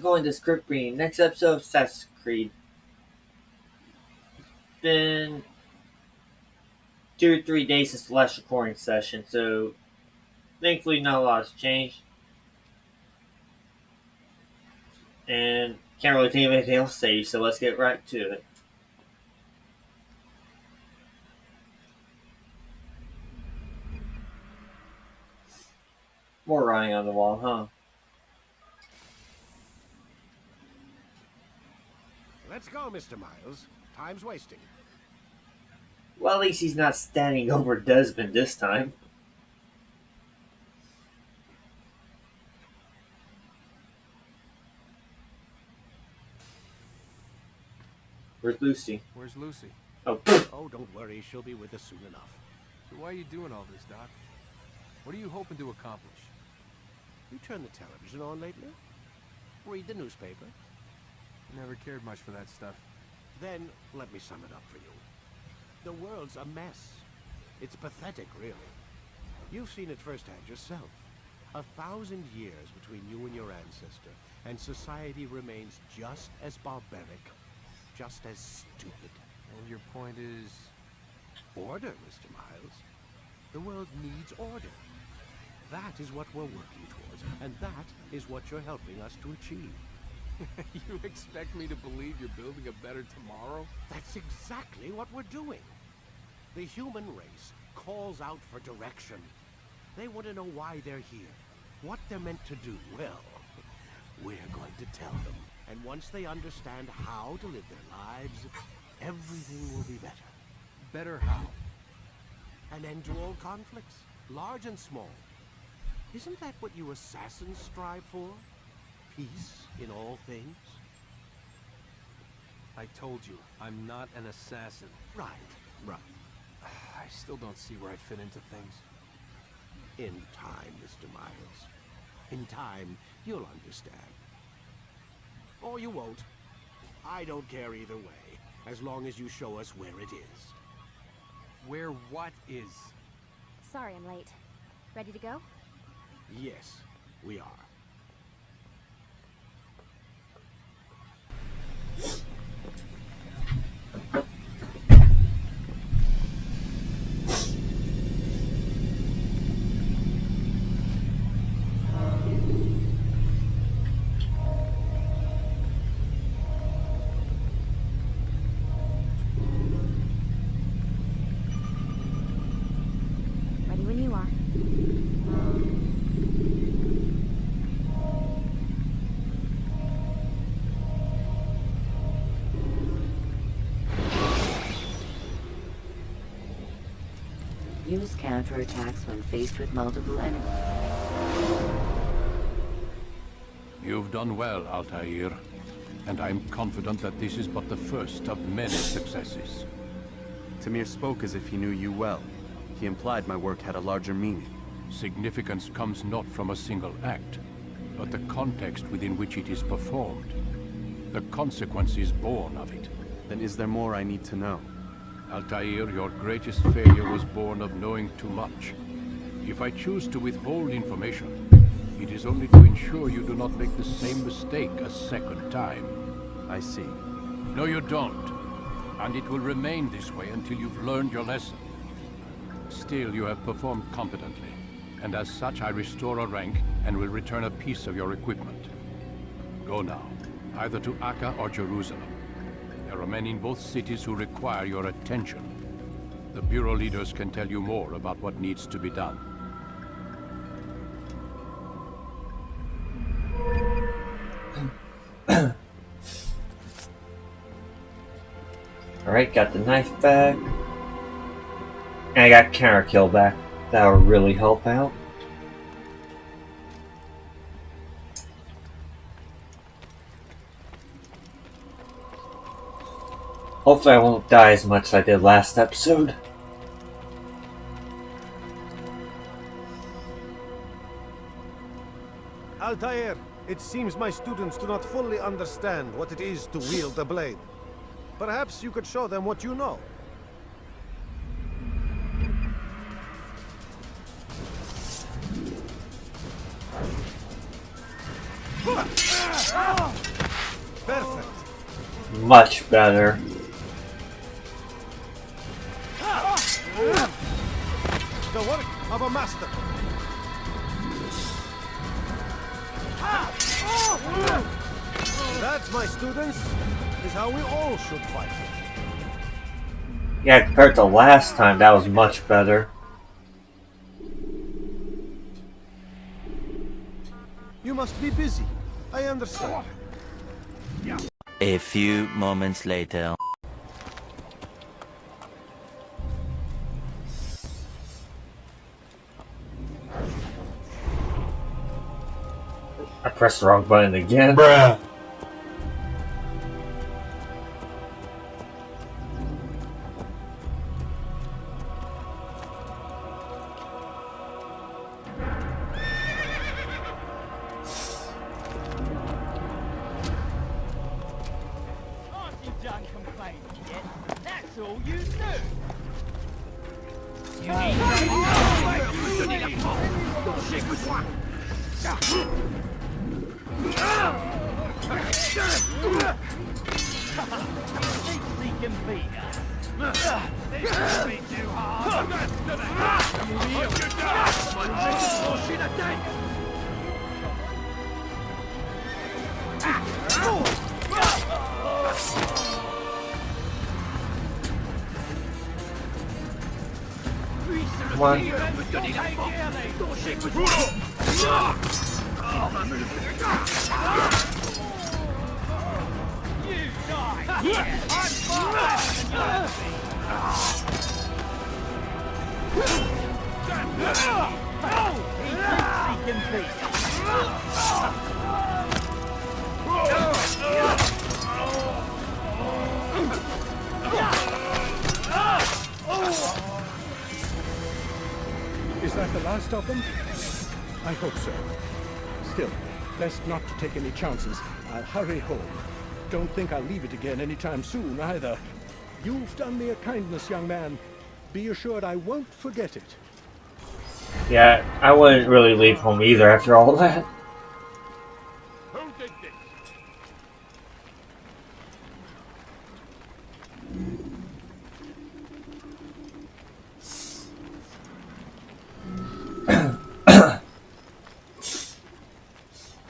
going to script reading. Next episode of Assassin's Creed. Been 2 or 3 days since the last recording session, so thankfully not a lot has changed. And can't really think of anything else to say, so let's get right to it. More writing on the wall, huh? Let's go, Mr. Miles. Time's wasting. Well, at least he's not standing over Desmond this time. Where's Lucy? Where's Lucy? Oh, Oh, don't worry. She'll be with us soon enough. So why are you doing all this, Doc? What are you hoping to accomplish? You turn the television on lately? Read the newspaper? Never cared much for that stuff. Then, let me sum it up for you. The world's a mess. It's pathetic, really. You've seen it firsthand yourself. 1,000 years between you and your ancestor, and society remains just as barbaric, just as stupid. And your point is... Order, Mr. Miles. The world needs order. That is what we're working towards, and that is what you're helping us to achieve. You expect me to believe you're building a better tomorrow? That's exactly what we're doing. The human race calls out for direction. They want to know why they're here, what they're meant to do. Well, we're going to tell them. And once they understand how to live their lives, everything will be better. Better how? An end to all conflicts, large and small. Isn't that what you assassins strive for? Peace in all things? I told you, I'm not an assassin. Right. I still don't see where I fit into things. In time, Mr. Miles. In time, you'll understand. Or you won't. I don't care either way, as long as you show us where it is. Where what is? Sorry I'm late. Ready to go? Yes, we are. Ready when you are. Use counterattacks when faced with multiple enemies. You've done well, Altair, and I'm confident that this is but the first of many successes. Tamir spoke as if he knew you well. He implied my work had a larger meaning. Significance comes not from a single act, but the context within which it is performed. The consequences born of it. Then is there more I need to know? Altair, your greatest failure was born of knowing too much. If I choose to withhold information, it is only to ensure you do not make the same mistake a second time. I see. No, you don't. And it will remain this way until you've learned your lesson. Still, you have performed competently, and as such I restore a rank and will return a piece of your equipment. Go now, either to Akka or Jerusalem. There are men in both cities who require your attention. The Bureau leaders can tell you more about what needs to be done. alright, got the knife back. And I got counter kill back. That'll really help out. Hopefully I won't die as much as I did last episode. Altair, it seems my students do not fully understand what it is to wield a blade. Perhaps you could show them what you know. Perfect. Much better. The work of a master. That, my students, is how we all should fight. Yeah, compared to last time, that was much better. You must be busy. I understand. A few moments later. I pressed the wrong button again. Bruh. Come on. Is that the last of them? I hope so. Still, best not to take any chances. I'll hurry home. Don't think I'll leave it again anytime soon, either. You've done me a kindness, young man. Be assured I won't forget it. Yeah, I wouldn't really leave home either after all that. Who did this?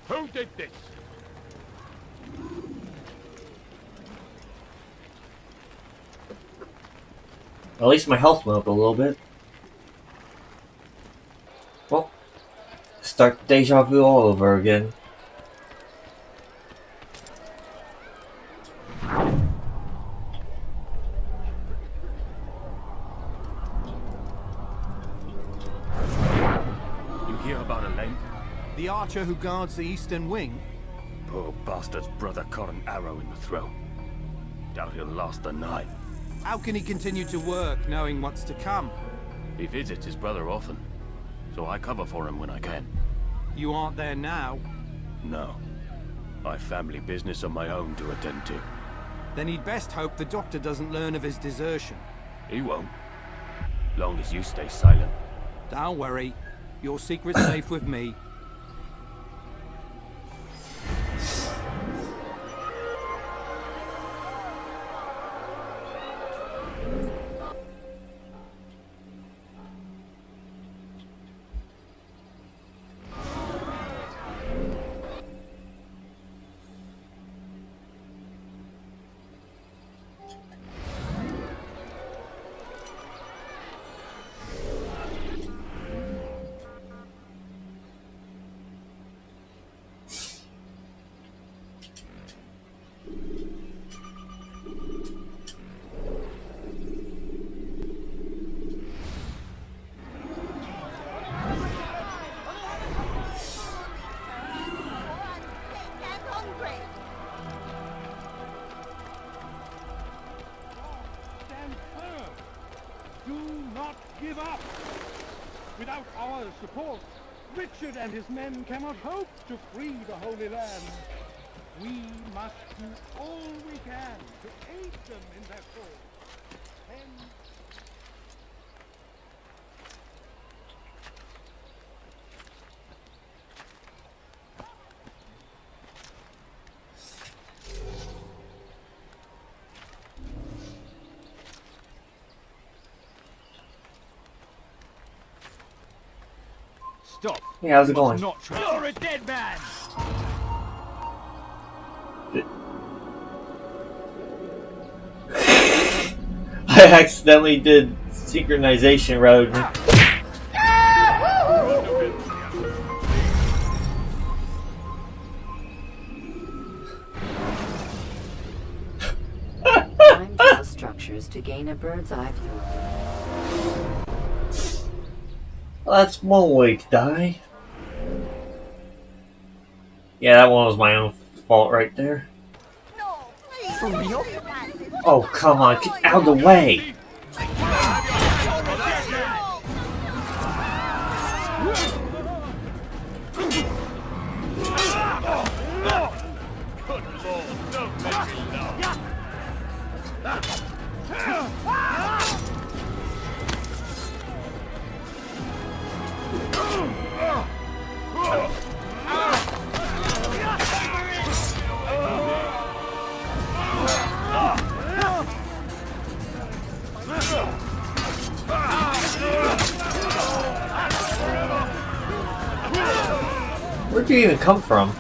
Who did this? At least my health went up a little bit. Well, start deja vu all over again. You hear about Elaine? The archer who guards the eastern wing? Poor bastard's brother caught an arrow in the throat. Doubt he'll last the night. How can he continue to work, knowing what's to come? He visits his brother often, so I cover for him when I can. You aren't there now? No. I've family business of my own to attend to. Then he'd best hope the doctor doesn't learn of his desertion. He won't. Long as you stay silent. Don't worry. Your secret's safe with me. Give up! Without our support, Richard and his men cannot hope to free the Holy Land. We must do all we can to aid them in their cause. And Stop. Hey, how's it going? Not try. You're a dead man. I accidentally did synchronization rather than... Climb tall structures to gain a bird's eye view. Well, that's one way to die. Yeah, that one was my own fault right there. For real? Oh, come on, get out of the way! Where'd you even come from?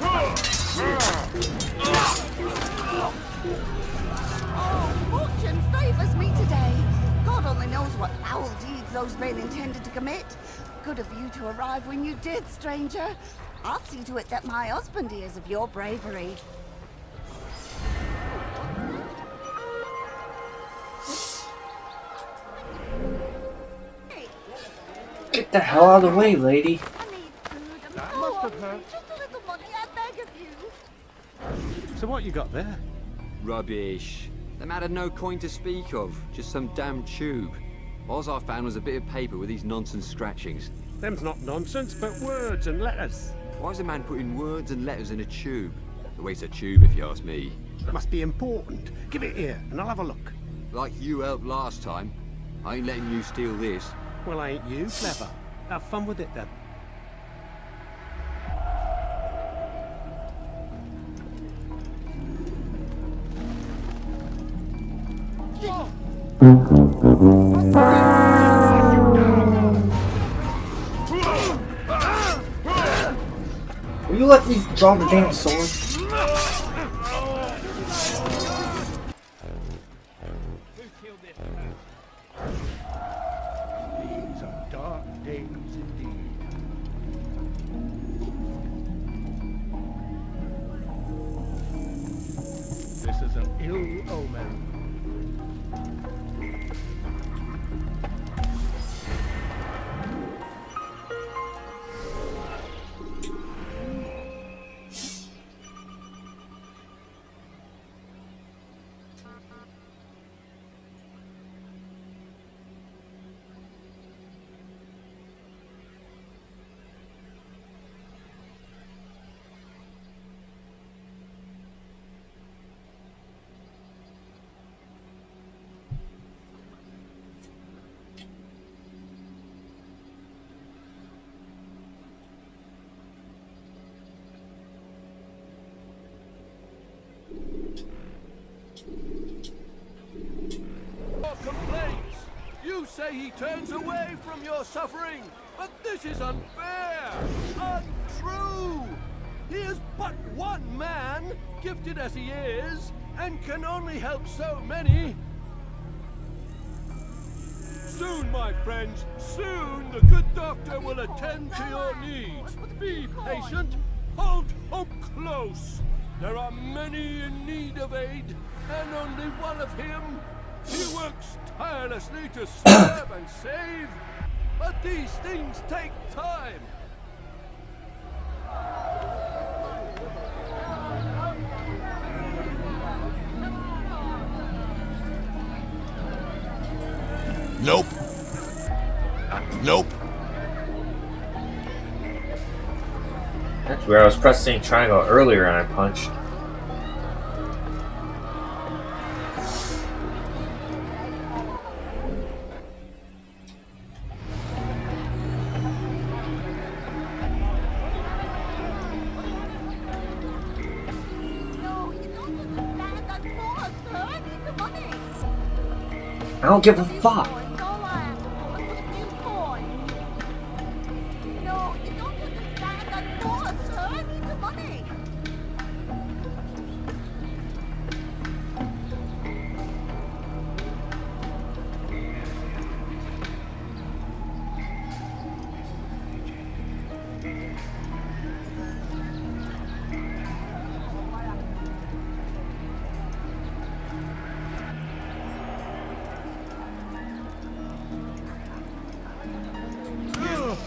Fortune favors me today. God only knows what foul deeds those men intended to commit. Good of you to arrive when you did, stranger. I'll see to it that my husband hears of your bravery. Get the hell out of the way, lady. That must have hurt. Just a little money, I beg of you. So what you got there? Rubbish. The man had no coin to speak of, just some damn tube. All I found was a bit of paper with these nonsense scratchings. Them's not nonsense, but words and letters. Why is a man putting words and letters in a tube? The waste of tube, if you ask me. It must be important. Give it here, and I'll have a look. Like you helped last time. I ain't letting you steal this. Well, ain't you clever? Have fun with it, then. Will you let me draw the damn sword? These are dark days indeed. This is an ill omen. Complaints. You say he turns away from your suffering, but this is unfair, untrue. He is but one man, gifted as he is, and can only help so many. Soon, my friends, soon the good doctor will attend to your needs. Be patient, hold hope close. There are many in need of aid, and only one of him. He works tirelessly to serve and save, but these things take time. Nope. Nope. That's where I was pressing triangle earlier and I punched. I don't give a fuck. No, you don't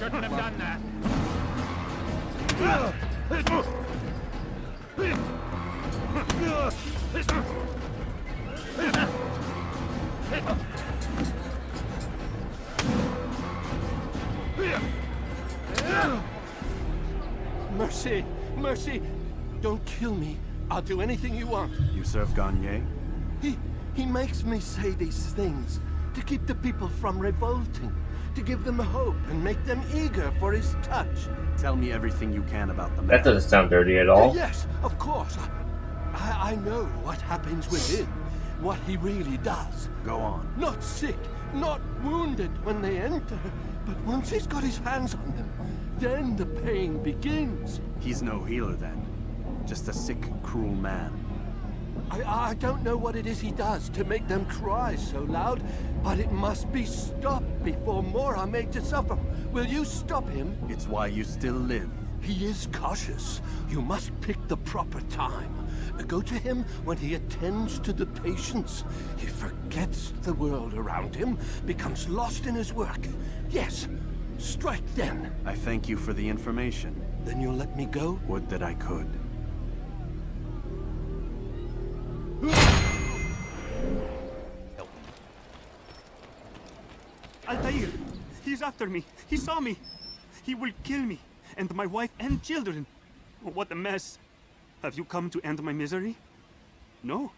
shouldn't have done that. Mercy! Mercy! Don't kill me. I'll do anything you want. You serve Garnier? He makes me say these things to keep the people from revolting, to give them hope and make them eager for his touch. Tell me everything you can about the man. That doesn't sound dirty at all. Yes, of course. I know what happens within, what he really does. Go on. Not sick, not wounded when they enter, but once he's got his hands on them, then the pain begins. He's no healer then. Just a sick, cruel man. I don't know what it is he does to make them cry so loud, but it must be stopped before more are made to suffer. Will you stop him? It's why you still live. He is cautious. You must pick the proper time. Go to him when he attends to the patients. He forgets the world around him, becomes lost in his work. Yes, strike then. I thank you for the information. Then you'll let me go? Would that I could. Altair! He's after me! He saw me! He will kill me, and my wife and children! Oh, what a mess! Have you come to end my misery? No?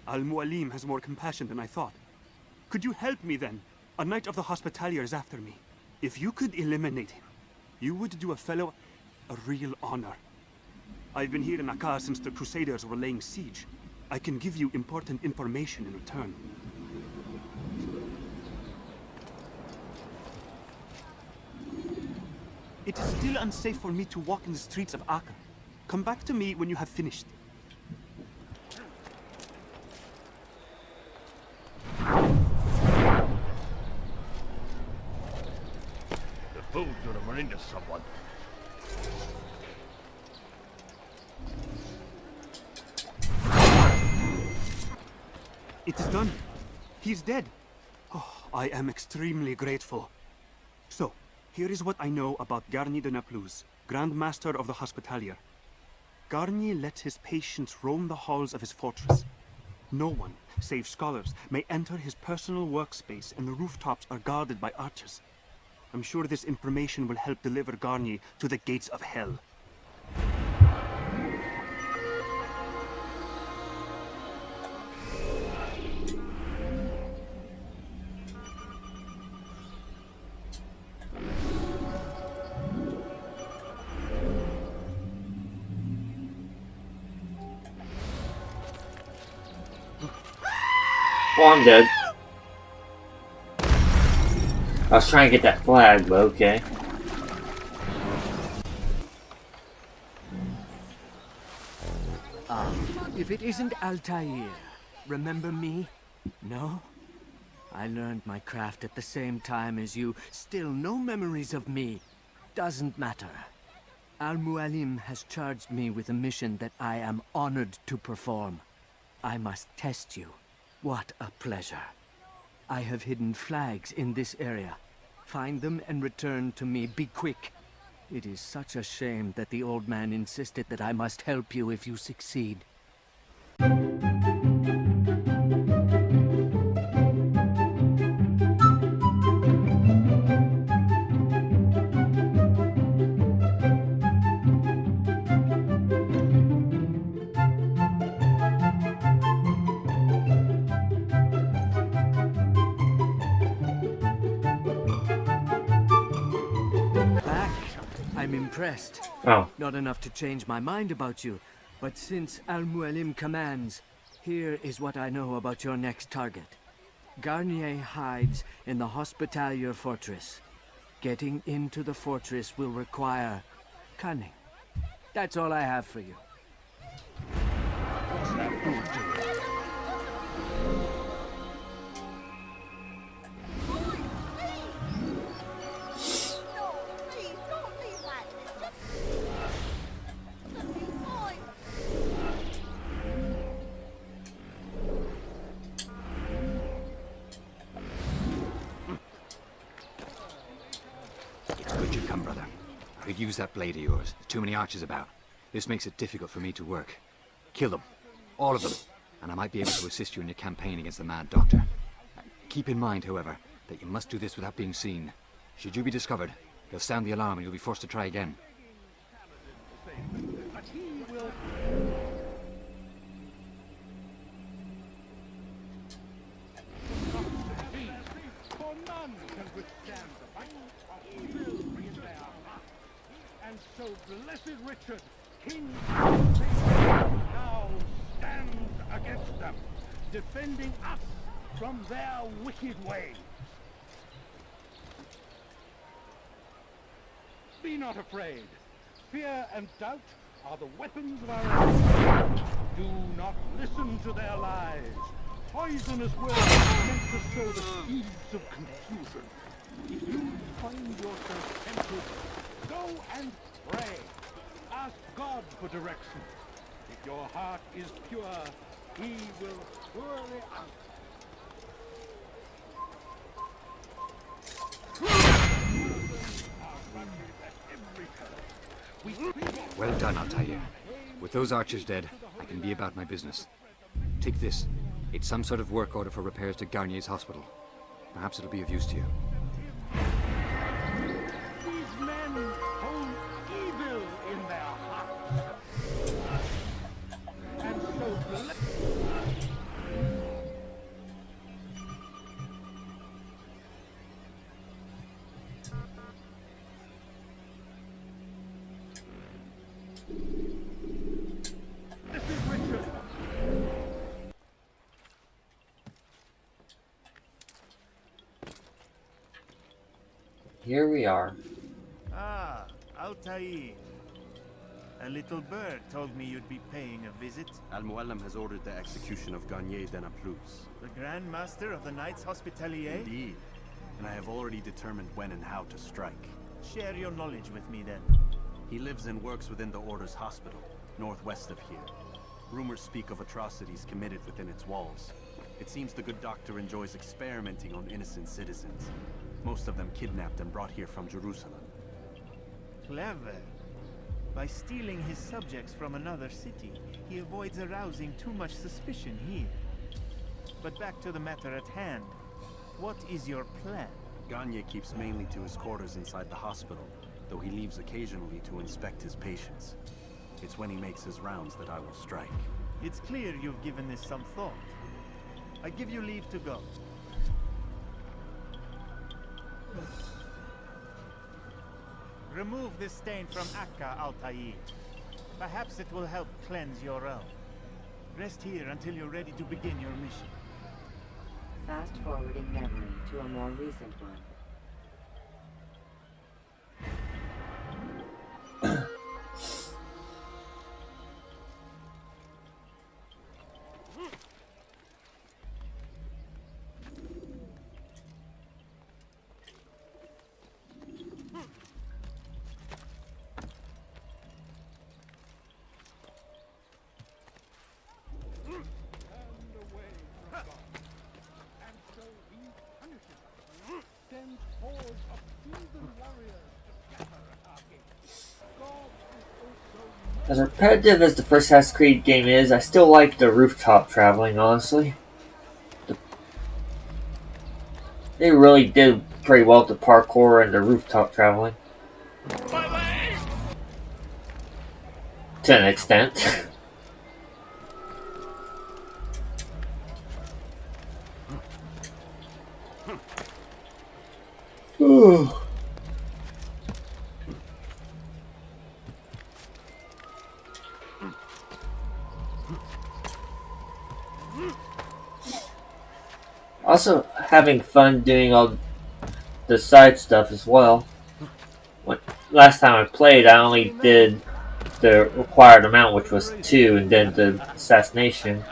Al-Mualim has more compassion than I thought. Could you help me then? A knight of the Hospitalier is after me. If you could eliminate him, you would do a fellow a real honor. I've been here in Akka since the Crusaders were laying siege. I can give you important information in return. It is still unsafe for me to walk in the streets of Akka. Come back to me when you have finished. The fool's gonna run into someone. It is done. He's dead. Oh, I am extremely grateful. So, here is what I know about Garnier de Naplouse, Grand Master of the Hospitalier. Garnier lets his patients roam the halls of his fortress. No one, save scholars, may enter his personal workspace, and the rooftops are guarded by archers. I'm sure this information will help deliver Garnier to the gates of hell. Oh, I'm dead. I was trying to get that flag, but okay. If it isn't Altair, remember me? No? I learned my craft at the same time as you. Still no memories of me. Doesn't matter. Al-Mualim has charged me with a mission that I am honored to perform. I must test you. What a pleasure. I have hidden flags in this area. Find them and return to me. Be quick. It is such a shame that the old man insisted that I must help you if you succeed. I'm impressed. Oh. Not enough to change my mind about you, but since Al-Mualim commands, here is what I know about your next target. Garnier hides in the Hospitalier fortress. Getting into the fortress will require cunning. That's all I have for you. What's that fool doing? It's good you've Come, brother. I could use that blade of yours. Too many archers about. This makes it difficult for me to work. Kill them. All of them. And I might be able to assist you in your campaign against the Mad Doctor. Keep in mind, however, that you must do this without being seen. Should you be discovered, they'll sound the alarm and you'll be forced to try again. For none can withstand the violence of evil in their hearts. And so blessed Richard, King now stands against them, defending us from their wicked ways. Be not afraid. Fear and doubt are the weapons of our enemies. Do not listen to their lies. Poisonous words meant to sow the seeds of confusion. If you find yourself tempted, go and pray. Ask God for direction. If your heart is pure, He will surely answer. Well done, Altair. With those archers dead, I can be about my business. Take this. It's some sort of work order for repairs to Garnier's hospital. Perhaps it'll be of use to you. These men hold evil in their hearts. And so this is Richard. Here we are. Ah, Altair. A little bird told me you'd be paying a visit. Al-Muallim has ordered the execution of Garnier de Naplouse. The Grand Master of the Knights Hospitalier? Indeed. And I have already determined when and how to strike. Share your knowledge with me then. He lives and works within the Order's hospital, northwest of here. Rumors speak of atrocities committed within its walls. It seems the good doctor enjoys experimenting on innocent citizens. Most of them kidnapped and brought here from Jerusalem. Clever. By stealing his subjects from another city, he avoids arousing too much suspicion here. But back to the matter at hand. What is your plan? Garnier keeps mainly to his quarters inside the hospital, though he leaves occasionally to inspect his patients. It's when he makes his rounds that I will strike. It's clear you've given this some thought. I give you leave to go. Remove this stain from Akka, Altair. Perhaps it will help cleanse your realm. Rest here until you're ready to begin your mission. Fast-forwarding memory to a more recent one. As repetitive as the first Assassin's Creed game is, I still like the rooftop traveling, honestly. They really did pretty well with the parkour and the rooftop traveling. To an extent. Ooh. Also having fun doing all the side stuff as well. Last time I played, I only did the required amount, which was 2, and then the assassination.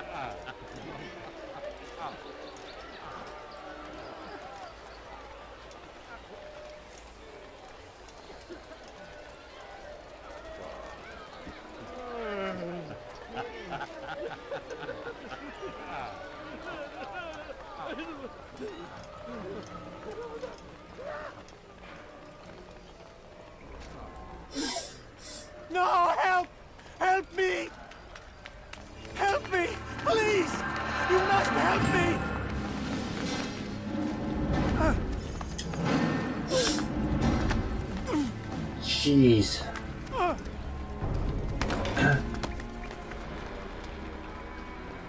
Jeez.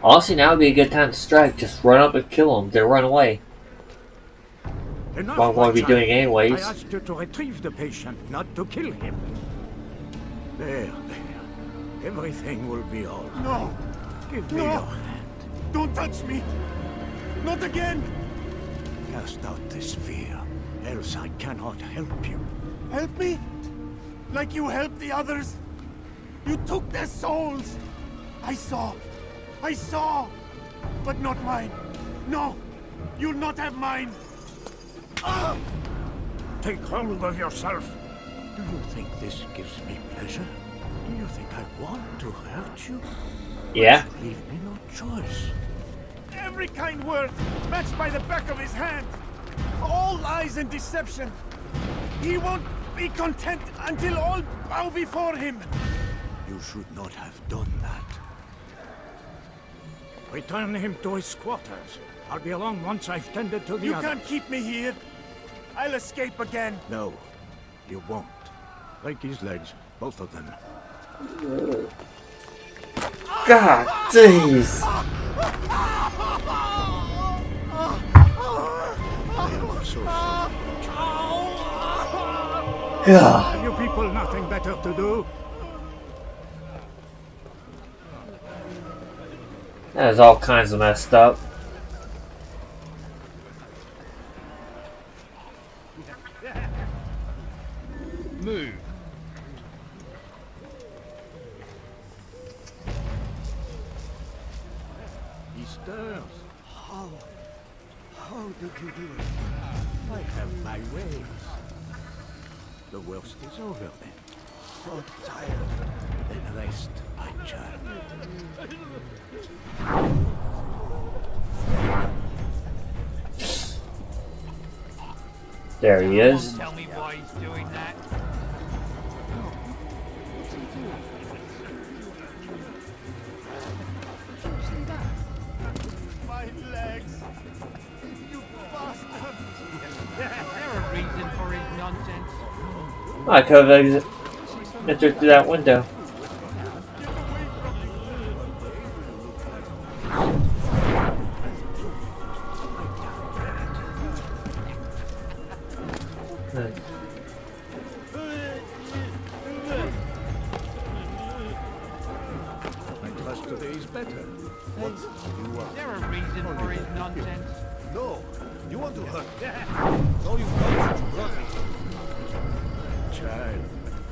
Honestly, now would be a good time to strike. Just run up and kill them. Then run away. Enough, What I'm going to be child. doing anyways. I asked you to retrieve the patient, not to kill him. There. Everything will be all right. No! Give me your hand. Don't touch me! Not again! Cast out this fear, else I cannot help you. Help me? Like you helped the others? You took their souls! I saw! But not mine! No! You'll not have mine! Take hold of yourself. Do you think this gives me pleasure? Do you think I want to hurt you? Yeah. You leave me no choice. Every kind word matched by the back of his hand. All lies and deception. He won't be content until all bow before him. You should not have done that. Return him to his quarters. I'll be along once I've tended to the You other. can't keep me here. I'll escape again. No, you won't. Break his legs, both of them. God, jeez. I'm so sorry. God. Have you people nothing better to do? That is all kinds of messed up. Move. He stirs. How did you do it? I have my ways. The worst is over then. So tired. Then rest, my child. There he is. Tell me why he's doing that. My legs! You bastard! There a reason for his nonsense. I could have entered through that window. I trust today is better. Is there a reason for his nonsense? No, you want to hurt me. So you've done to hurt me. Child,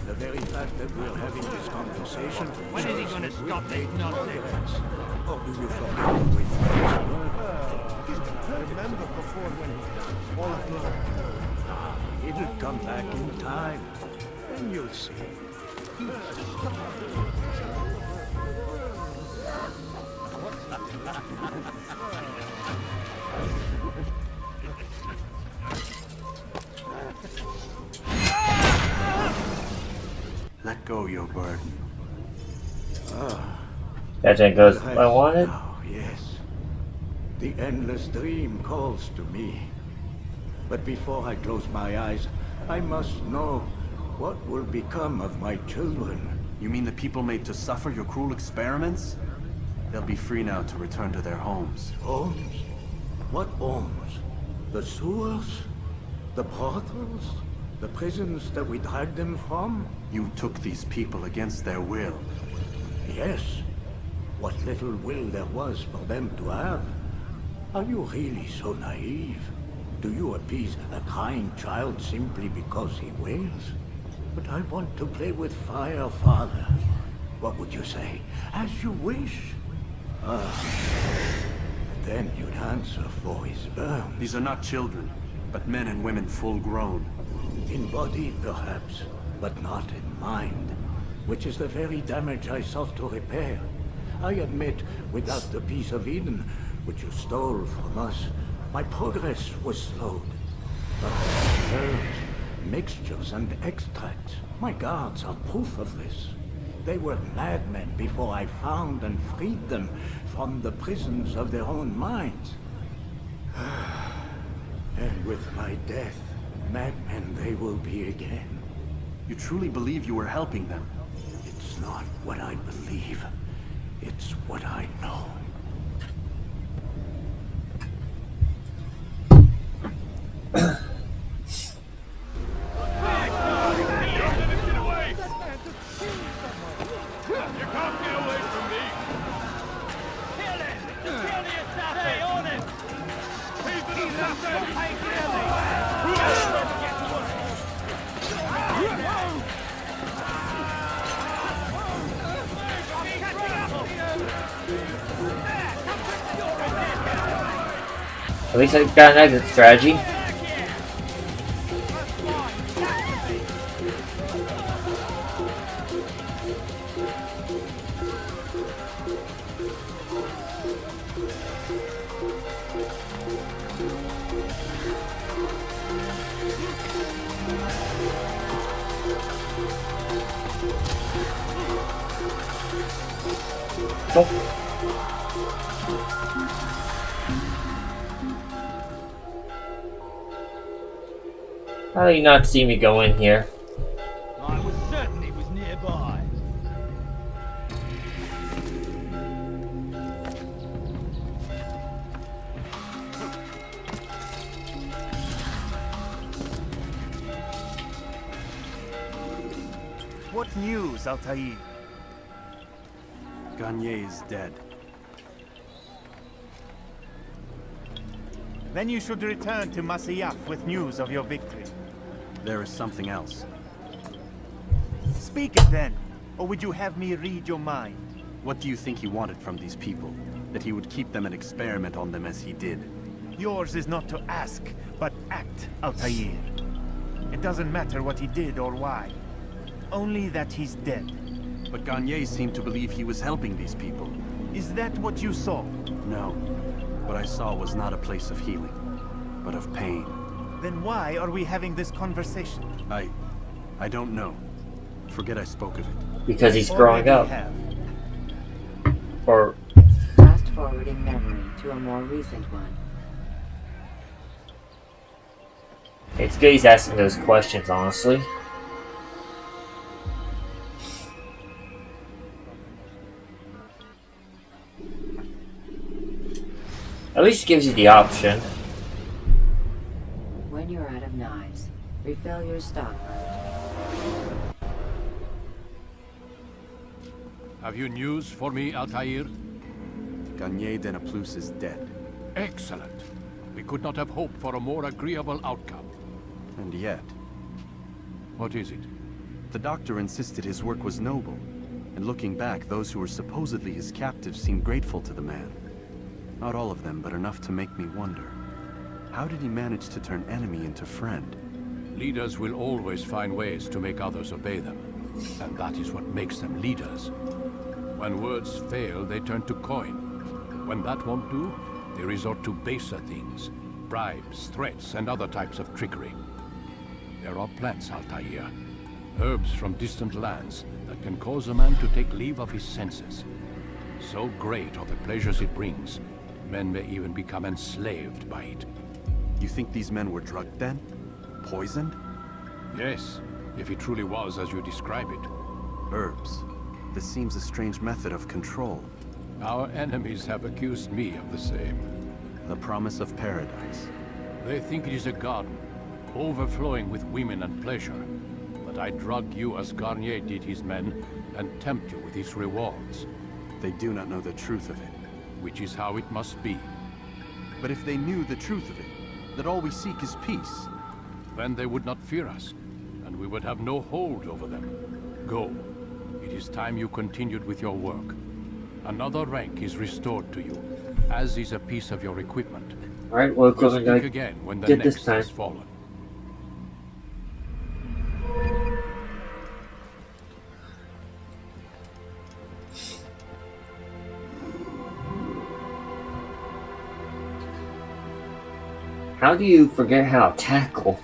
the very fact that we're having this conversation... When is he going to stop this nonsense? Or do you forget the way things were? Remember before when all blood. It'll come back in time, and you'll see. Let go your burden. That didn't go as I wanted. Oh, yes. The endless dream calls to me. But before I close my eyes, I must know what will become of my children. You mean the people made to suffer your cruel experiments? They'll be free now to return to their homes. Homes? What homes? The sewers? The brothels? The prisons that we dragged them from? You took these people against their will. Yes. What little will there was for them to have. Are you really so naive? Do you appease a crying child simply because he wails? But I want to play with fire, Father. What would you say? As you wish. Then you'd answer for his burn. These are not children, but men and women full grown. In body, perhaps, but not in mind. Which is the very damage I sought to repair. I admit, without the piece of Eden, which you stole from us, my progress was slowed. But herbs, mixtures, and extracts, my guards are proof of this. They were madmen before I found and freed them from the prisons of their own minds. And with my death, madmen they will be again. You truly believe you were helping them? It's not what I believe. It's what I know. At least I got an exit strategy. How do you not see me go in here? I was certain it was nearby. What news, Altair? Garnier is dead. Then you should return to Masyaf with news of your victory. There is something else. Speak it then, or would you have me read your mind? What do you think he wanted from these people? That he would keep them and experiment on them as he did? Yours is not to ask, but act, Altair. It doesn't matter what he did or why. Only that he's dead. But Garnier seemed to believe he was helping these people. Is that what you saw? No. What I saw was not a place of healing, but of pain. Then why are we having this conversation? I don't know. Forget I spoke of it. Because he's growing up. Or... Fast forwarding memory to a more recent one. It's good he's asking those questions, honestly. At least it gives you the option. When you're out of knives, refill your stock. Have you news for me, Altair? Garnier de Naplouse is dead. Excellent. We could not have hoped for a more agreeable outcome. And yet... What is it? The doctor insisted his work was noble. And looking back, those who were supposedly his captives seemed grateful to the man. Not all of them, but enough to make me wonder. How did he manage to turn enemy into friend? Leaders will always find ways to make others obey them. And that is what makes them leaders. When words fail, they turn to coin. When that won't do, they resort to baser things. Bribes, threats, and other types of trickery. There are plants, Altair. Herbs from distant lands that can cause a man to take leave of his senses. So great are the pleasures it brings, men may even become enslaved by it. You think these men were drugged then? Poisoned? Yes, if it truly was as you describe it. Herbs. This seems a strange method of control. Our enemies have accused me of the same. The promise of paradise. They think it is a garden, overflowing with women and pleasure. But I drug you as Garnier did his men, and tempt you with his rewards. They do not know the truth of it. Which is how it must be. But if they knew the truth of it, that all we seek is peace, then they would not fear us, and we would have no hold over them. Go. It is time you continued with your work. Another rank is restored to you, as is a piece of your equipment. Alright, well, we'll speak again when the get next this time. has fallen. How do you forget how to tackle?